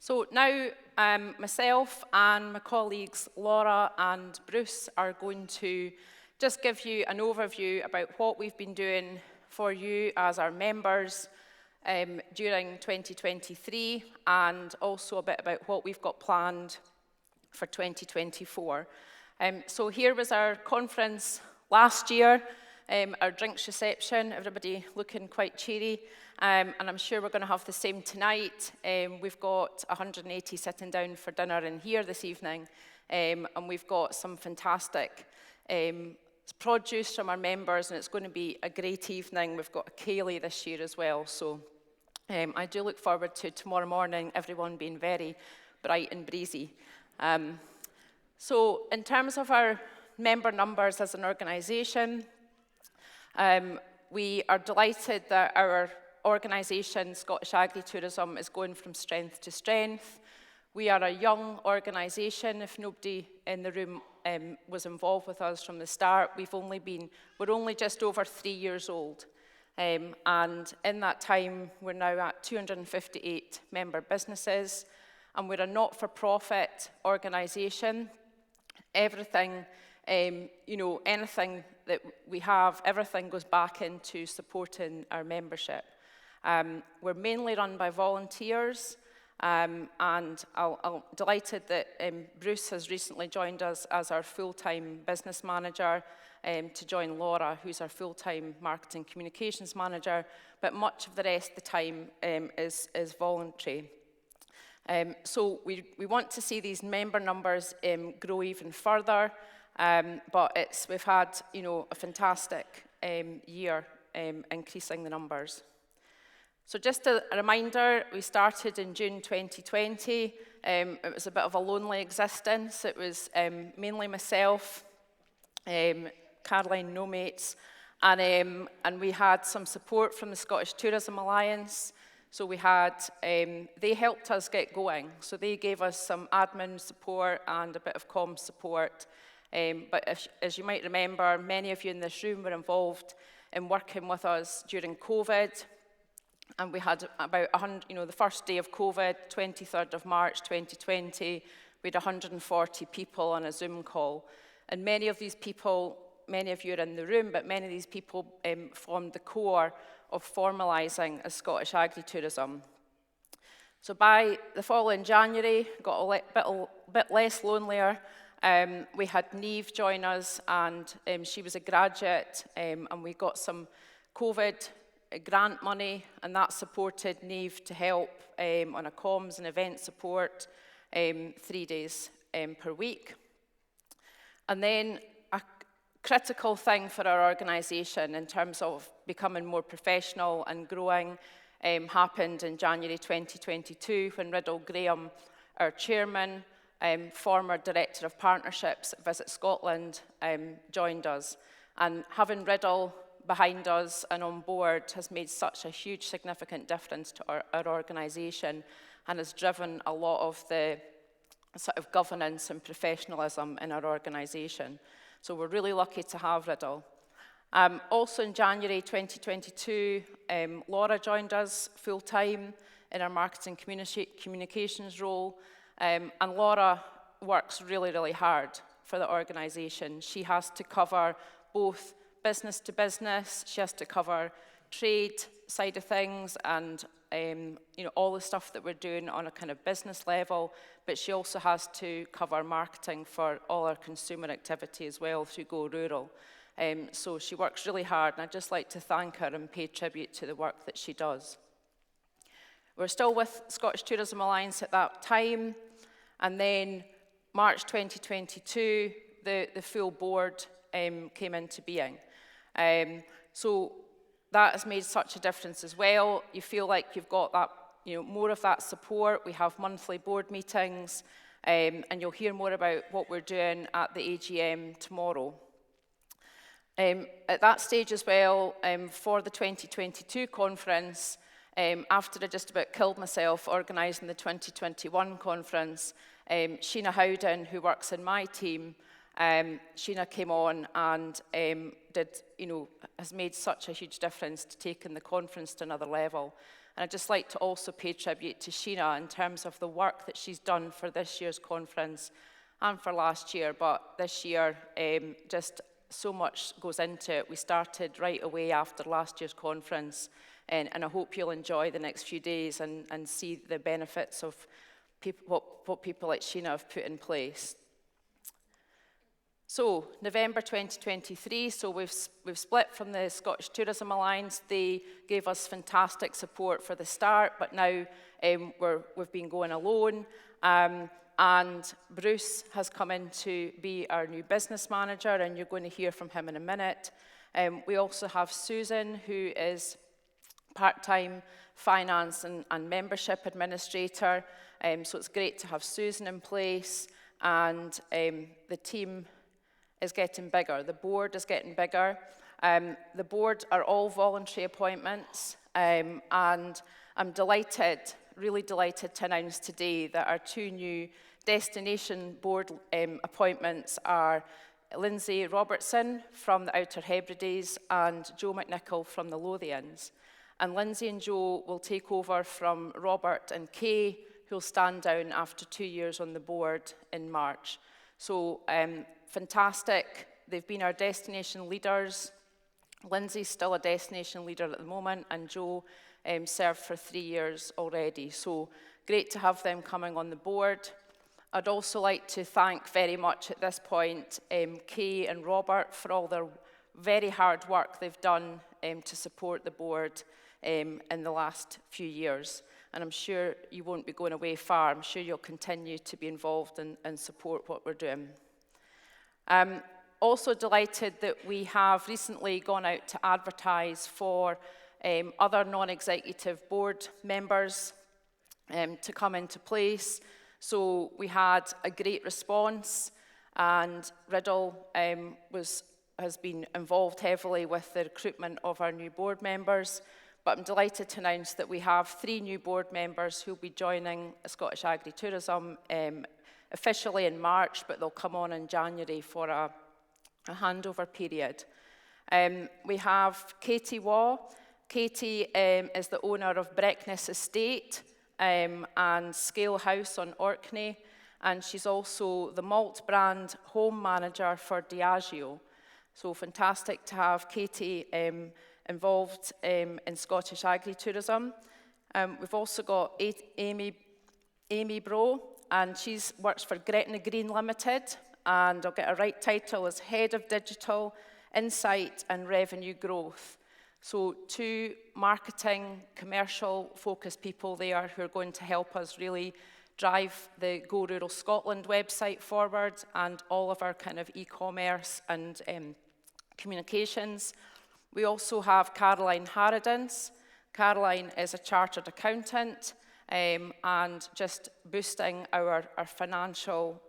So now myself and my colleagues Laura and Bruce are going to just give you an overview about what we've been doing for you as our members during 2023, and also a bit about what we've got planned for 2024. So here was our conference last year, our drinks reception, everybody looking quite cheery. And I'm sure we're going to have the same tonight. We've got 180 sitting down for dinner in here this evening, and we've got some fantastic produce from our members, and it's going to be a great evening. We've got a ceilidh this year as well, so I do look forward to tomorrow morning, everyone being very bright and breezy. So in terms of our member numbers as an organisation, we are delighted that our organisation, Scottish Agritourism, is going from strength to strength. We are a young organisation. If nobody in the room was involved with us from the start, we're only just over 3 years old. And in that time, we're now at 258 member businesses, and we're a not-for-profit organisation. Everything, anything that we have, everything goes back into supporting our membership. We're mainly run by volunteers, and I'm delighted that Bruce has recently joined us as our full-time business manager to join Laura, who's our full-time marketing communications manager, but much of the rest of the time is voluntary. So we want to see these member numbers grow even further, but we've had a fantastic year increasing the numbers. So just a reminder, we started in June 2020. It was a bit of a lonely existence. It was mainly myself, Caroline, no mates, and we had some support from the Scottish Tourism Alliance. So we had, they helped us get going. So they gave us some admin support and a bit of comm support. But as you might remember, many of you in this room were involved in working with us during COVID. And we had about 100, the first day of COVID, 23rd of March 2020, we had 140 people on a Zoom call. And many of these people, many of you are in the room, but many of these people formed the core of formalising as Scottish Agritourism. So by the following January, got a bit less lonelier. We had Niamh join us, and she was a graduate, and we got some COVID grant money, and that supported Niamh to help on a comms and event support 3 days per week. And then a critical thing for our organisation in terms of becoming more professional and growing happened in January 2022 when Riddle Graham, our chairman, former director of partnerships at Visit Scotland, joined us. And having Riddle behind us and on board has made such a huge significant difference to our organisation, and has driven a lot of the sort of governance and professionalism in our organisation. So we're really lucky to have Riddle. Also in January 2022, Laura joined us full-time in our marketing communications role, and Laura works really, really hard for the organisation. She has to cover both business to business, she has to cover trade side of things and all the stuff that we're doing on a kind of business level, but she also has to cover marketing for all our consumer activity as well through Go Rural. So she works really hard, and I'd just like to thank her and pay tribute to the work that she does. We're still with Scottish Tourism Alliance at that time, and then March 2022, the full board came into being. So that has made such a difference as well. You feel like you've got that, more of that support. We have monthly board meetings, and you'll hear more about what we're doing at the AGM tomorrow. At that stage as well, for the 2022 conference, after I just about killed myself organising the 2021 conference, Sheena Howden, who works in my team, Sheena came on and has made such a huge difference to taking the conference to another level. And I'd just like to also pay tribute to Sheena in terms of the work that she's done for this year's conference and for last year. But this year, just so much goes into it. We started right away after last year's conference, and I hope you'll enjoy the next few days and see the benefits of what people like Sheena have put in place. So, November 2023, so we've split from the Scottish Tourism Alliance. They gave us fantastic support for the start, but now we've been going alone. And Bruce has come in to be our new business manager, and you're going to hear from him in a minute. We also have Susan, who is part-time finance and membership administrator. So it's great to have Susan in place, and the team is getting bigger. The board is getting bigger. The board are all voluntary appointments, and I'm delighted, really delighted to announce today that our two new destination board appointments are Lindsay Robertson from the Outer Hebrides and Joe McNichol from the Lothians. And Lindsay and Joe will take over from Robert and Kay, who'll stand down after 2 years on the board in March. So fantastic. They've been our destination leaders. Lindsay's still a destination leader at the moment, and Joe served for 3 years already. So great to have them coming on the board. I'd also like to thank very much at this point Kay and Robert for all their very hard work they've done to support the board in the last few years. And I'm sure you won't be going away far. I'm sure you'll continue to be involved and support what we're doing. Also delighted that we have recently gone out to advertise for other non-executive board members to come into place. So we had a great response, and Riddle has been involved heavily with the recruitment of our new board members. But I'm delighted to announce that we have 3 new board members who will be joining Scottish Agritourism officially in March, but they'll come on in January for a handover period. We have Katie Waugh. Katie is the owner of Breckness Estate and Scale House on Orkney, and she's also the malt brand home manager for Diageo. So fantastic to have Katie involved in Scottish Agritourism. We've also got Amy Bro, and she works for Gretna Green Limited, and I'll get her right title as Head of Digital Insight and Revenue Growth. So 2 marketing, commercial focused people there who are going to help us really drive the Go Rural Scotland website forward and all of our kind of e-commerce and communications. We also have Caroline Harridans. Caroline is a chartered accountant and just boosting our financial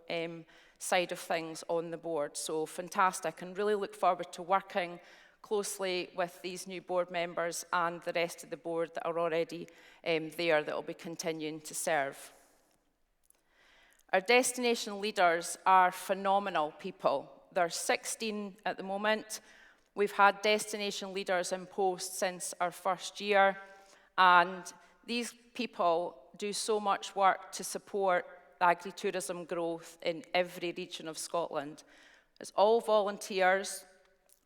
side of things on the board. So fantastic, and really look forward to working closely with these new board members and the rest of the board that are already there that will be continuing to serve. Our destination leaders are phenomenal people. There are 16 at the moment. We've had destination leaders in post since our first year, and these people do so much work to support agritourism growth in every region of Scotland. It's all volunteers.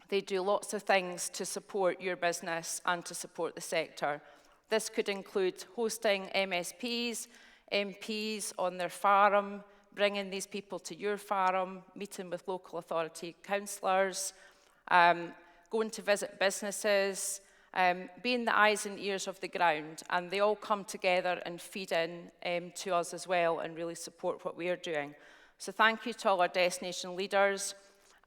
They do lots of things to support your business and to support the sector. This could include hosting MSPs, MPs on their farm, bringing these people to your farm, meeting with local authority councillors, going to visit businesses, being the eyes and ears of the ground, and they all come together and feed in to us as well and really support what we are doing. So thank you to all our destination leaders,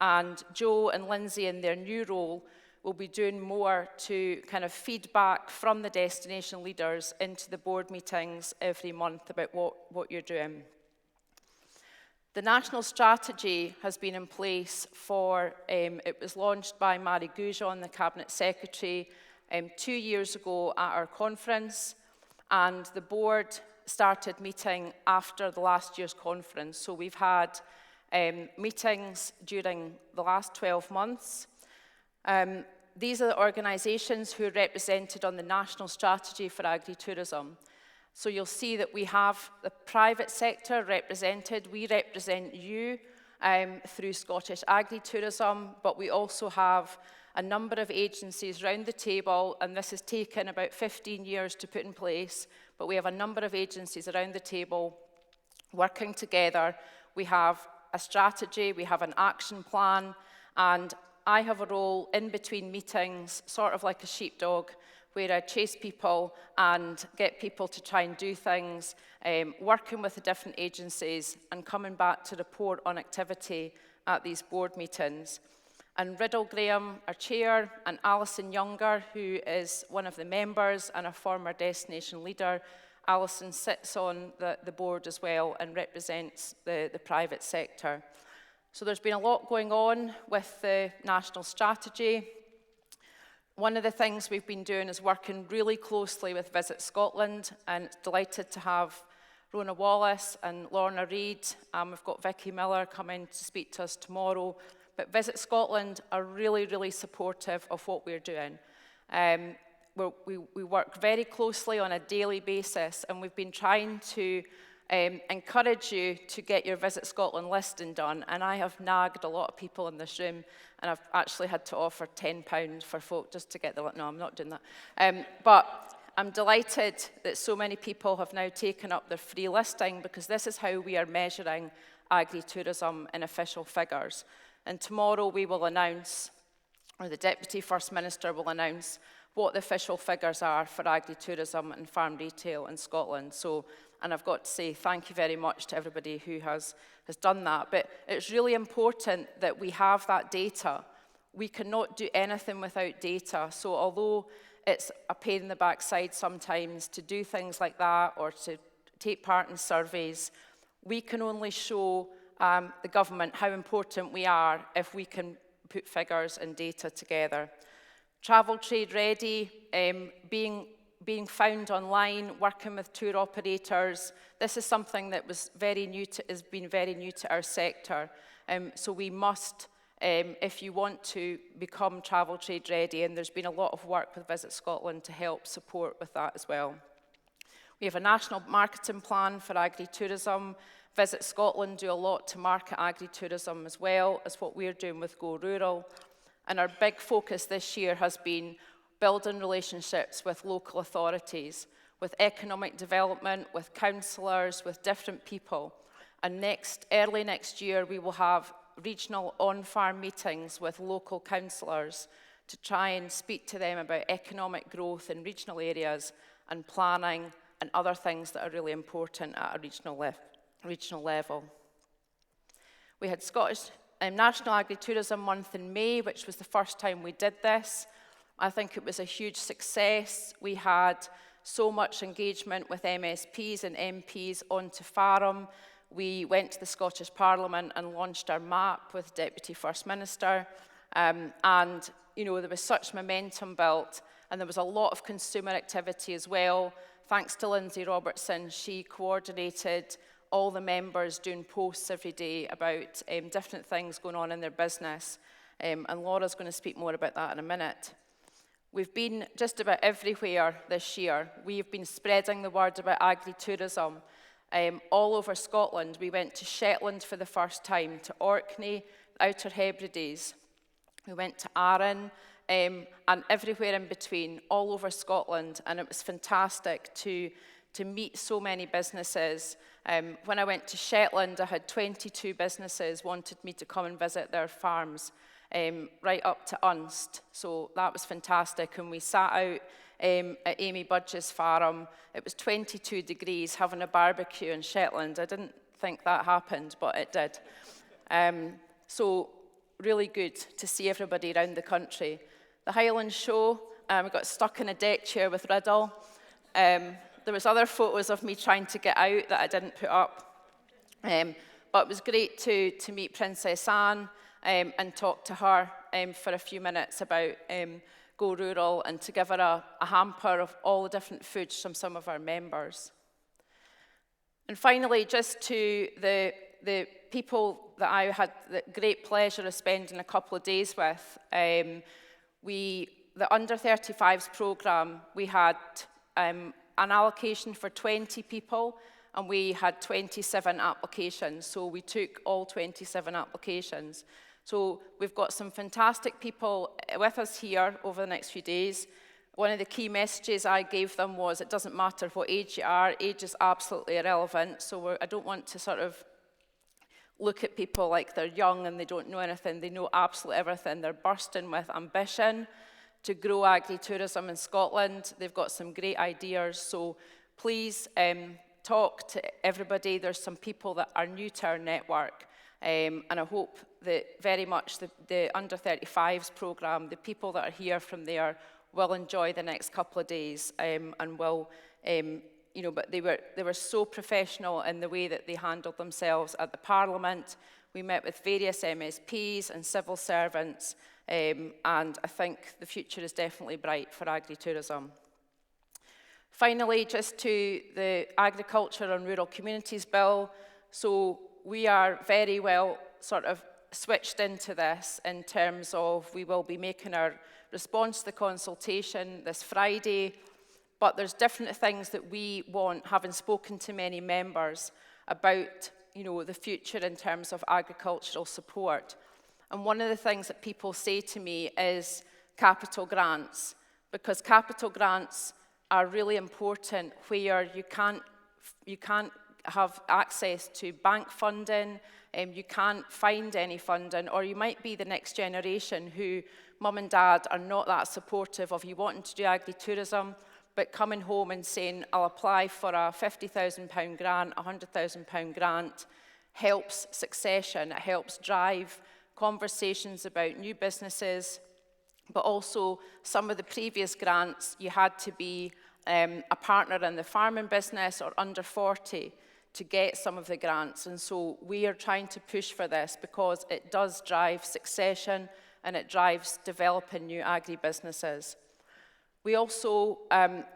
and Joe and Lindsay in their new role will be doing more to kind of feedback from the destination leaders into the board meetings every month about what you're doing. The national strategy has been in place for, it was launched by Mary Goujon, the Cabinet Secretary, 2 years ago at our conference, and the board started meeting after the last year's conference. So we've had meetings during the last 12 months. These are the organisations who are represented on the National Strategy for Agritourism. So you'll see that we have the private sector represented. We represent you through Scottish Agritourism, but we also have a number of agencies round the table, and this has taken about 15 years to put in place, but we have a number of agencies around the table working together. We have a strategy, we have an action plan, and I have a role in between meetings, sort of like a sheepdog, where I chase people and get people to try and do things, working with the different agencies and coming back to report on activity at these board meetings. And Riddle Graham, our chair, and Alison Younger, who is one of the members and a former destination leader. Alison sits on the board as well and represents the private sector. So there's been a lot going on with the national strategy. One of the things we've been doing is working really closely with Visit Scotland, and delighted to have Rona Wallace and Lorna Reid. We've got Vicky Millar coming to speak to us tomorrow. But Visit Scotland are really, really supportive of what we're doing. We work very closely on a daily basis, and we've been trying to encourage you to get your Visit Scotland listing done. And I have nagged a lot of people in this room, and I've actually had to offer £10 for folk just to get the... No, I'm not doing that. But I'm delighted that so many people have now taken up their free listing, because this is how we are measuring agritourism in official figures. And tomorrow we will announce, or the Deputy First Minister will announce, what the official figures are for agritourism and farm retail in Scotland. So, and I've got to say thank you very much to everybody who has done that. But it's really important that we have that data. We cannot do anything without data. So although it's a pain in the backside sometimes to do things like that or to take part in surveys, we can only show the government how important we are if we can put figures and data together. Travel Trade Ready, being found online, working with tour operators. This is something that has been very new to our sector. So we must, if you want to become Travel Trade Ready, and there's been a lot of work with Visit Scotland to help support with that as well. We have a national marketing plan for agritourism. Visit Scotland do a lot to market agritourism as well as what we're doing with Go Rural. And our big focus this year has been building relationships with local authorities, with economic development, with councillors, with different people. And early next year, we will have regional on-farm meetings with local councillors to try and speak to them about economic growth in regional areas and planning and other things that are really important at a regional level. We had Scottish National Agritourism Month in May, which was the first time we did this. I think it was a huge success. We had so much engagement with MSPs and MPs onto Farm. We went to the Scottish Parliament and launched our map with Deputy First Minister. And you know, there was such momentum built, and there was a lot of consumer activity as well. Thanks to Lindsay Robertson, she coordinated all the members doing posts every day about different things going on in their business. And Laura's going to speak more about that in a minute. We've been just about everywhere this year. We've been spreading the word about agritourism all over Scotland. We went to Shetland for the first time, to Orkney, Outer Hebrides. We went to Arran, and everywhere in between, all over Scotland, and it was fantastic to meet so many businesses. When I went to Shetland, I had 22 businesses wanted me to come and visit their farms, right up to Unst. So that was fantastic, and we sat out at Amy Budge's farm. It was 22 degrees, having a barbecue in Shetland. I didn't think that happened, but it did. So really good to see everybody around the country. The Highland Show, we got stuck in a deck chair with Riddle. There was other photos of me trying to get out that I didn't put up. But it was great to meet Princess Anne and talk to her for a few minutes about Go Rural, and to give her a hamper of all the different foods from some of our members. And finally, just to the the people that I had the great pleasure of spending a couple of days with, the under 35s programme, we had an allocation for 20 people, and we had 27 applications, so we took all 27 applications. So we've got some fantastic people with us here over the next few days. One of the key messages I gave them was, it doesn't matter what age you are, age is absolutely irrelevant, so I don't want to sort of look at people like they're young and they don't know anything. They know absolutely everything. They're bursting with ambition to grow agritourism in Scotland. They've got some great ideas, so please talk to everybody. There's some people that are new to our network, and I hope that very much the under 35s programme, the people that are here from there will enjoy the next couple of days, and will, but they were so professional in the way that they handled themselves at the Parliament. We met with various MSPs and civil servants, and I think the future is definitely bright for agritourism. Finally, just to the Agriculture and Rural Communities Bill. So we are very well sort of switched into this in terms of we will be making our response to the consultation this Friday, but there's different things that we want, having spoken to many members about, the future in terms of agricultural support. And one of the things that people say to me is capital grants, because capital grants are really important where you can't have access to bank funding, you can't find any funding, or you might be the next generation who mum and dad are not that supportive of you wanting to do agritourism, but coming home and saying, I'll apply for a £50,000 grant, a £100,000 grant, helps succession. It helps drive conversations about new businesses, but also some of the previous grants, you had to be a partner in the farming business or under 40 to get some of the grants. And so we are trying to push for this because it does drive succession and it drives developing new agri-businesses. We also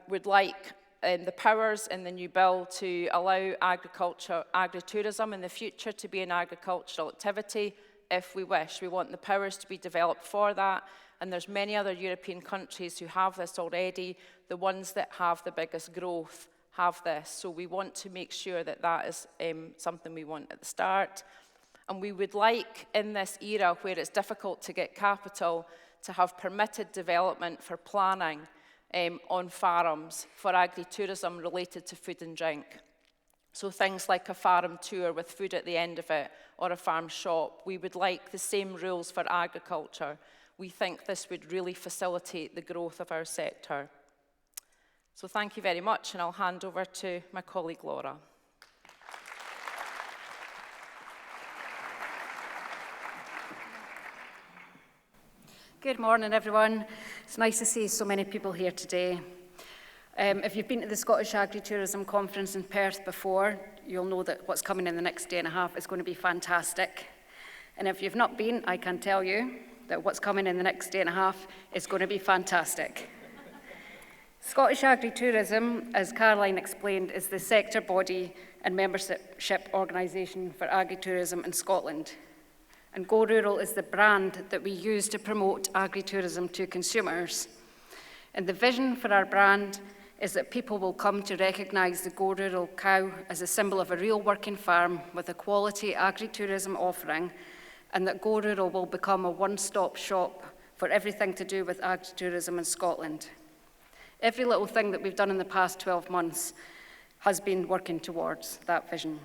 would like the powers in the new bill to allow agritourism in the future to be an agricultural activity if we wish. We want the powers to be developed for that, and there's many other European countries who have this already. The ones that have the biggest growth have this, so we want to make sure that that is something we want at the start. And we would like, in this era where it's difficult to get capital, to have permitted development for planning on farms for agritourism related to food and drink. So things like a farm tour with food at the end of it, or a farm shop. We would like the same rules for agriculture. We think this would really facilitate the growth of our sector. So thank you very much, and I'll hand over to my colleague Laura. Good morning, everyone. It's nice to see so many people here today. If you've been to the Scottish Agritourism Conference in Perth before, you'll know that what's coming in the next day and a half is going to be fantastic. And if you've not been, I can tell you that what's coming in the next day and a half is going to be fantastic. Scottish Agritourism, as Caroline explained, is the sector body and membership organisation for agritourism in Scotland. And Go Rural is the brand that we use to promote agritourism to consumers. And the vision for our brand is that people will come to recognise the Go Rural cow as a symbol of a real working farm with a quality agritourism offering, and that Go Rural will become a one-stop shop for everything to do with agritourism in Scotland. Every little thing that we've done in the past 12 months has been working towards that vision.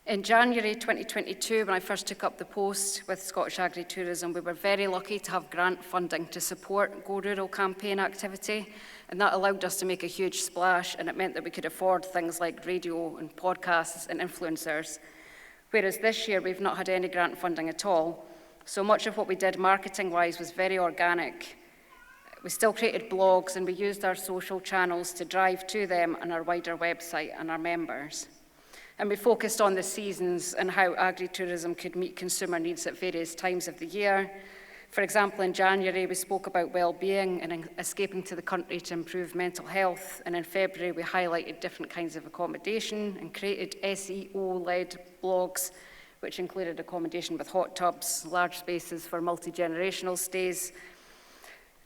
In January 2022, when I first took up the post with Scottish Agritourism, we were very lucky to have grant funding to support Go Rural campaign activity, and that allowed us to make a huge splash, and it meant that we could afford things like radio and podcasts and influencers. Whereas this year, we've not had any grant funding at all, so much of what we did marketing-wise was very organic. We still created blogs, and we used our social channels to drive to them and our wider website and our members. And we focused on the seasons and how agritourism could meet consumer needs at various times of the year. For example, in January, we spoke about well-being and escaping to the country to improve mental health. And in February, we highlighted different kinds of accommodation and created SEO-led blogs, which included accommodation with hot tubs, large spaces for multi-generational stays,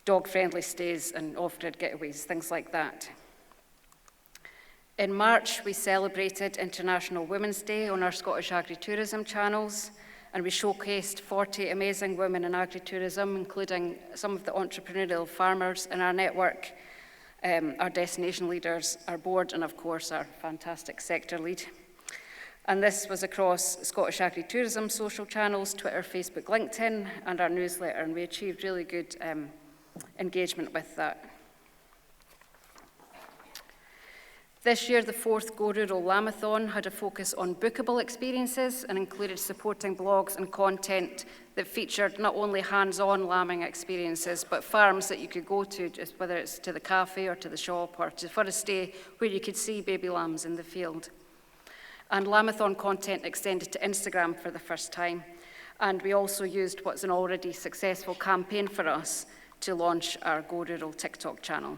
dog-friendly stays, and off-grid getaways, things like that. In March, we celebrated International Women's Day on our Scottish Agritourism channels, and we showcased 40 amazing women in agritourism, including some of the entrepreneurial farmers in our network, our destination leaders, our board, and of course our fantastic sector lead. And this was across Scottish Agritourism social channels, Twitter, Facebook, LinkedIn, and our newsletter, and we achieved really good engagement with that. This year, the fourth Go Rural Lambethon had a focus on bookable experiences and included supporting blogs and content that featured not only hands-on lambing experiences, but farms that you could go to, just whether it's to the cafe or to the shop or for a stay, where you could see baby lambs in the field. And Lambethon content extended to Instagram for the first time. And we also used what's an already successful campaign for us to launch our Go Rural TikTok channel.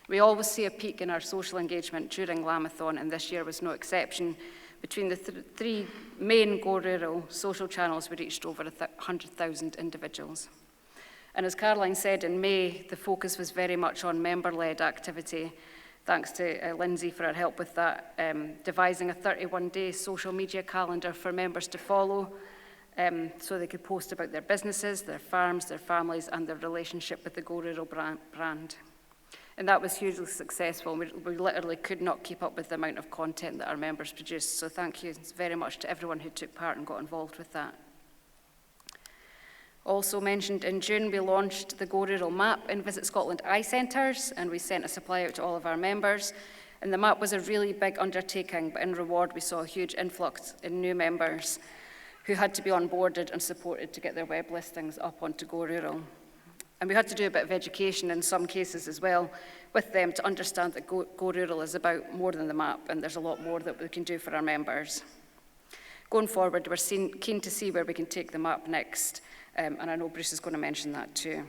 We always see a peak in our social engagement during Lambethon, and this year was no exception. Between the three main Go Rural social channels, we reached over 100,000 individuals. And as Caroline said in May, the focus was very much on member-led activity. Thanks to Lindsay for her help with that, devising a 31-day social media calendar for members to follow, so they could post about their businesses, their farms, their families, and their relationship with the Go Rural brand. And that was hugely successful. We literally could not keep up with the amount of content that our members produced. So thank you very much to everyone who took part and got involved with that. Also mentioned in June, we launched the Go Rural map in Visit Scotland eye centres, and we sent a supply out to all of our members. And the map was a really big undertaking, but in reward, we saw a huge influx in new members who had to be onboarded and supported to get their web listings up onto Go Rural. And we had to do a bit of education in some cases as well with them to understand that Go Rural is about more than the map, and there's a lot more that we can do for our members. Going forward, we're keen to see where we can take the map next, and I know Bruce is going to mention that too.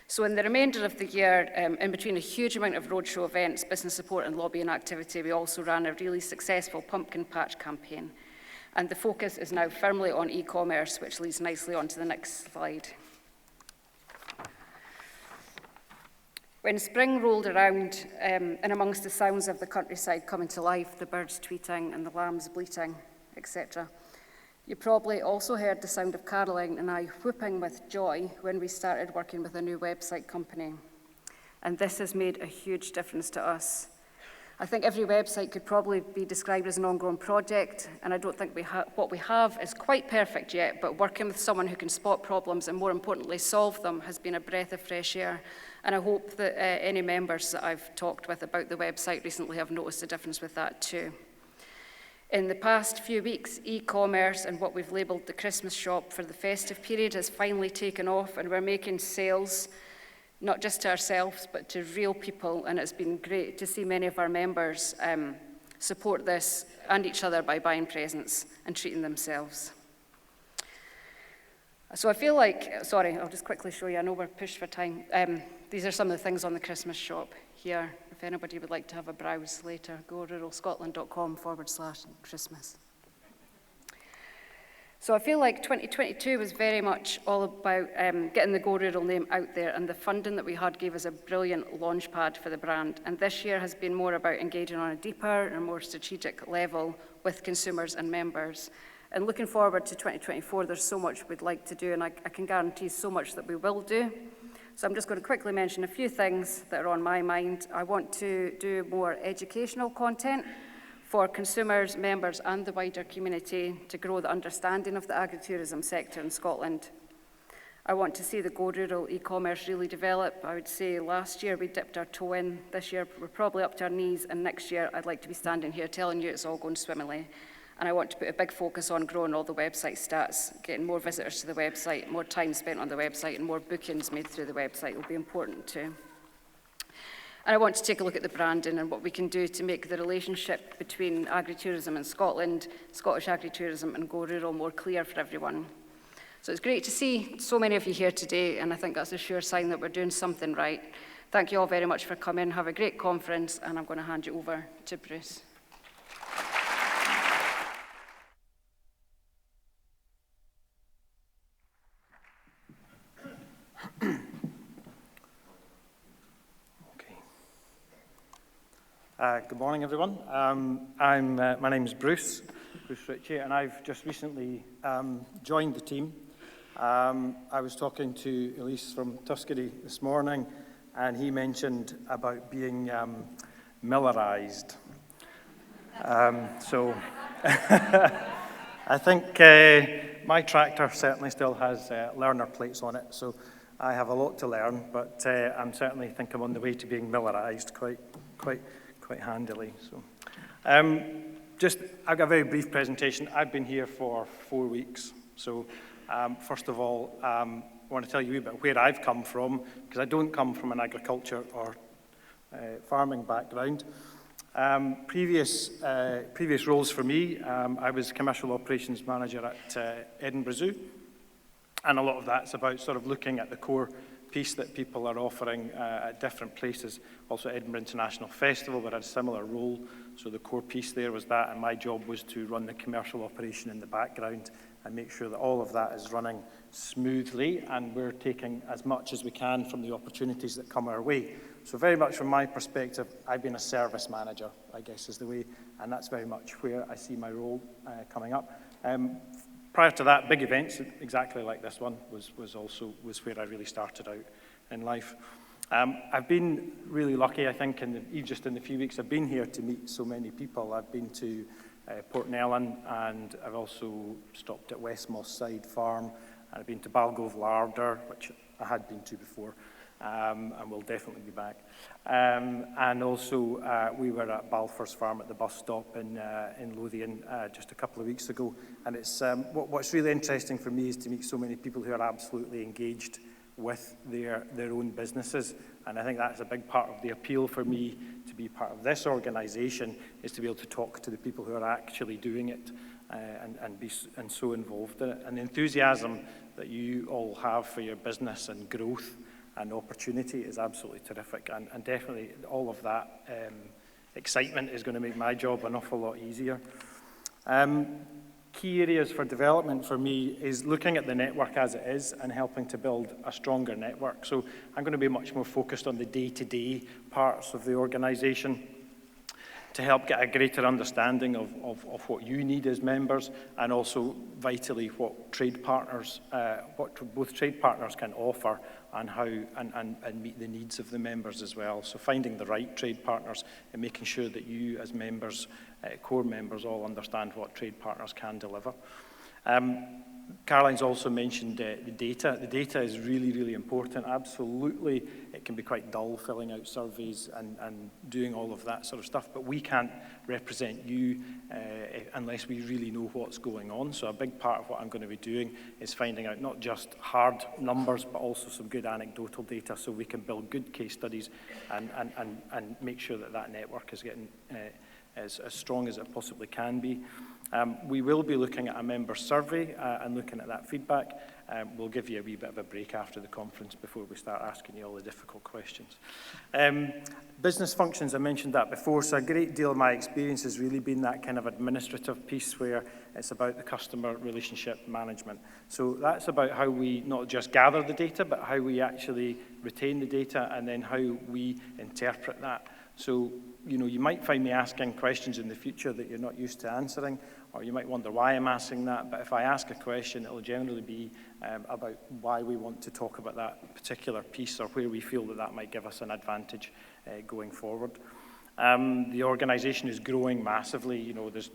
So in the remainder of the year, in between a huge amount of roadshow events, business support and lobbying activity, we also ran a really successful pumpkin patch campaign. And the focus is now firmly on e-commerce, which leads nicely on to the next slide. When spring rolled around, and amongst the sounds of the countryside coming to life, the birds tweeting and the lambs bleating, etc., you probably also heard the sound of Caroline and I whooping with joy when we started working with a new website company. And this has made a huge difference to us. I think every website could probably be described as an ongoing project, and I don't think what we have is quite perfect yet, but working with someone who can spot problems and, more importantly, solve them has been a breath of fresh air. And I hope that any members that I've talked with about the website recently have noticed a difference with that too. In the past few weeks, e-commerce and what we've labelled the Christmas shop for the festive period has finally taken off, and we're making sales not just to ourselves, but to real people, and it's been great to see many of our members support this and each other by buying presents and treating themselves. So I feel like, sorry, I'll just quickly show you, I know we're pushed for time. These are some of the things on the Christmas shop here, if anybody would like to have a browse later, goruralscotland.com/Christmas. So I feel like 2022 was very much all about getting the Go Rural name out there, and the funding that we had gave us a brilliant launch pad for the brand. And this year has been more about engaging on a deeper and more strategic level with consumers and members. And looking forward to 2024, there's so much we'd like to do, and I can guarantee so much that we will do. So I'm just going to quickly mention a few things that are on my mind. I want to do more educational content for consumers, members, and the wider community to grow the understanding of the agritourism sector in Scotland. I want to see the Go Rural e-commerce really develop. I would say last year we dipped our toe in. This year we're probably up to our knees, and next year I'd like to be standing here telling you it's all going swimmingly. And I want to put a big focus on growing all the website stats, getting more visitors to the website, more time spent on the website, and more bookings made through the website will be important too. And I want to take a look at the branding and what we can do to make the relationship between agritourism in Scotland, Scottish Agritourism, and Go Rural more clear for everyone. So it's great to see so many of you here today, and I think that's a sure sign that we're doing something right. Thank you all very much for coming. Have a great conference, and I'm going to hand you over to Bruce. Good morning, everyone. My name is Bruce Ritchie, and I've just recently joined the team. I was talking to Elise from Tuscany this morning, and he mentioned about being Millarized. So I think my tractor certainly still has learner plates on it, so I have a lot to learn, but I certainly think I'm on the way to being Millarized quite handily. So, I've got a very brief presentation. I've been here for 4 weeks. So, first of all, I want to tell you about where I've come from, because I don't come from an agriculture or farming background. Previous roles for me, I was commercial operations manager at Edinburgh Zoo, and a lot of that's about sort of looking at the core piece that people are offering at different places. Also Edinburgh International Festival, where I had a similar role. So the core piece there was that, and my job was to run the commercial operation in the background and make sure that all of that is running smoothly, and we're taking as much as we can from the opportunities that come our way. So very much from my perspective, I've been a service manager, I guess is the way, and that's very much where I see my role coming up. Prior to that, big events, exactly like this one, was where I really started out in life. I've been really lucky, I think, just in the few weeks I've been here to meet so many people. I've been to Portnellan, and I've also stopped at Westmoss Side Farm, and I've been to Balgove Larder, which I had been to before, and will definitely be back. And also, we were at Balfour's Farm at the bus stop in Lothian just a couple of weeks ago. And it's what's really interesting for me is to meet so many people who are absolutely engaged with their own businesses. And I think that's a big part of the appeal for me to be part of this organisation, is to be able to talk to the people who are actually doing it and so involved in it. And the enthusiasm that you all have for your business and growth and opportunity is absolutely terrific, and definitely all of that excitement is going to make my job an awful lot easier. Key areas for development for me is looking at the network as it is and helping to build a stronger network. So I'm going to be much more focused on the day-to-day parts of the organisation to help get a greater understanding of what you need as members, and also vitally what trade partners, what both trade partners can offer, and how and meet the needs of the members as well. So finding the right trade partners and making sure that you as members, core members, all understand what trade partners can deliver. Caroline's also mentioned the data. The data is really, really important. Absolutely, it can be quite dull filling out surveys and doing all of that sort of stuff, but we can't represent you unless we really know what's going on. So a big part of what I'm going to be doing is finding out not just hard numbers, but also some good anecdotal data, so we can build good case studies and make sure that network is getting as strong as it possibly can be. We will be looking at a member survey and looking at that feedback. We'll give you a wee bit of a break after the conference before we start asking you all the difficult questions. Business functions, I mentioned that before, so a great deal of my experience has really been that kind of administrative piece where it's about the customer relationship management. So that's about how we not just gather the data, but how we actually retain the data, and then how we interpret that. So, you know, you might find me asking questions in the future that you're not used to answering, or you might wonder why I'm asking that, but if I ask a question, it'll generally be about why we want to talk about that particular piece, or where we feel that might give us an advantage going forward. The organisation is growing massively. You know, there's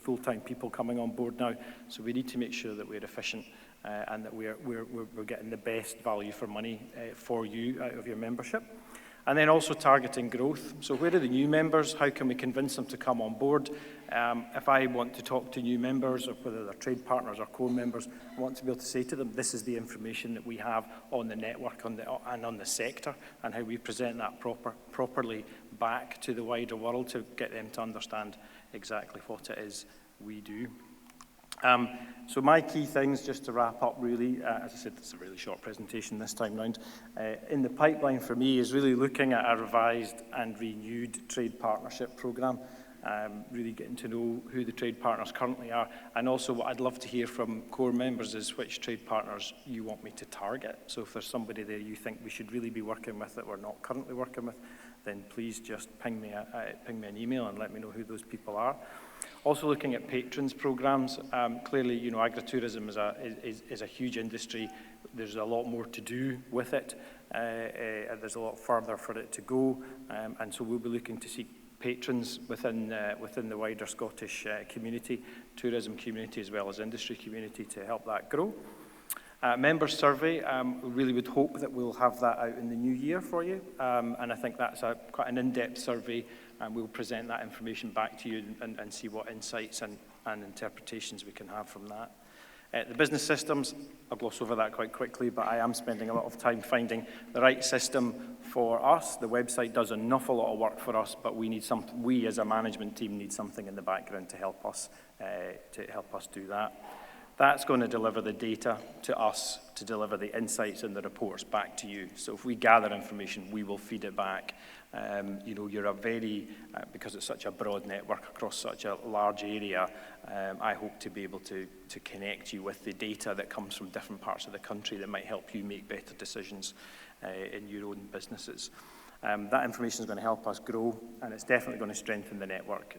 full-time people coming on board now, so we need to make sure that we're efficient and that we're getting the best value for money for you out of your membership. And then also targeting growth. So where are the new members? How can we convince them to come on board? If I want to talk to new members, or whether they're trade partners or core members, I want to be able to say to them, this is the information that we have on the network and on the sector, and how we present that properly back to the wider world to get them to understand exactly what it is we do. So my key things, just to wrap up really, as I said, it's a really short presentation this time round. In the pipeline for me is really looking at a revised and renewed trade partnership programme, really getting to know who the trade partners currently are, and also what I'd love to hear from core members is which trade partners you want me to target. So if there's somebody there you think we should really be working with that we're not currently working with, then please just ping me an email and let me know who those people are. Also looking at patrons programs, clearly, you know, agritourism is a huge industry. There's a lot more to do with it. And there's a lot further for it to go, and so we'll be looking to seek patrons within the wider Scottish community, tourism community as well as industry community to help that grow. Members survey, we really would hope that we'll have that out in the new year for you, and I think that's quite an in-depth survey, and we'll present that information back to you and see what insights and interpretations we can have from that. The business systems, I'll gloss over that quite quickly, but I am spending a lot of time finding the right system for us. The website does an awful lot of work for us, but we as a management team need something in the background to help us do that. That's going to deliver the data to us to deliver the insights and the reports back to you. So if we gather information, we will feed it back. You know, you're a very, because it's such a broad network across such a large area, I hope to be able to connect you with the data that comes from different parts of the country that might help you make better decisions in your own businesses. That information is going to help us grow, and it's definitely going to strengthen the network.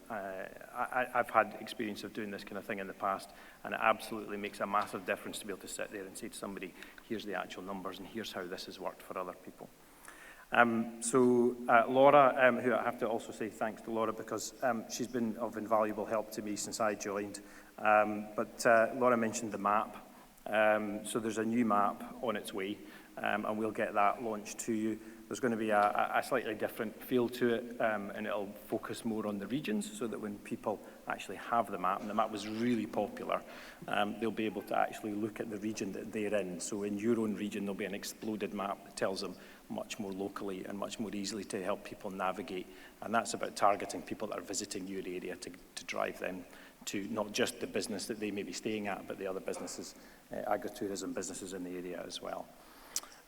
I've had experience of doing this kind of thing in the past, and it absolutely makes a massive difference to be able to sit there and say to somebody, here's the actual numbers, and here's how this has worked for other people. Laura, who I have to also say thanks to Laura because she's been of invaluable help to me since I joined. But Laura mentioned the map. So there's a new map on its way, and we'll get that launched to you. There's going to be a slightly different feel to it, and it'll focus more on the regions so that when people actually have the map, and the map was really popular, they'll be able to actually look at the region that they're in. So in your own region, there'll be an exploded map that tells them much more locally and much more easily to help people navigate. And that's about targeting people that are visiting your area to drive them to not just the business that they may be staying at, but the other businesses, agritourism businesses in the area as well.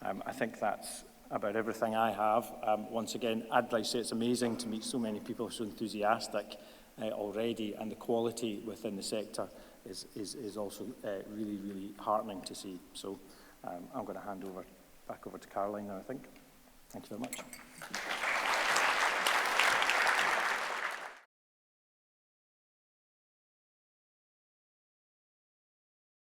I think that's about everything I have. Once again, I'd like to say it's amazing to meet so many people so enthusiastic already, and the quality within the sector is also really, really heartening to see. So I'm going to hand back over to Caroline now, I think. Thank you very much.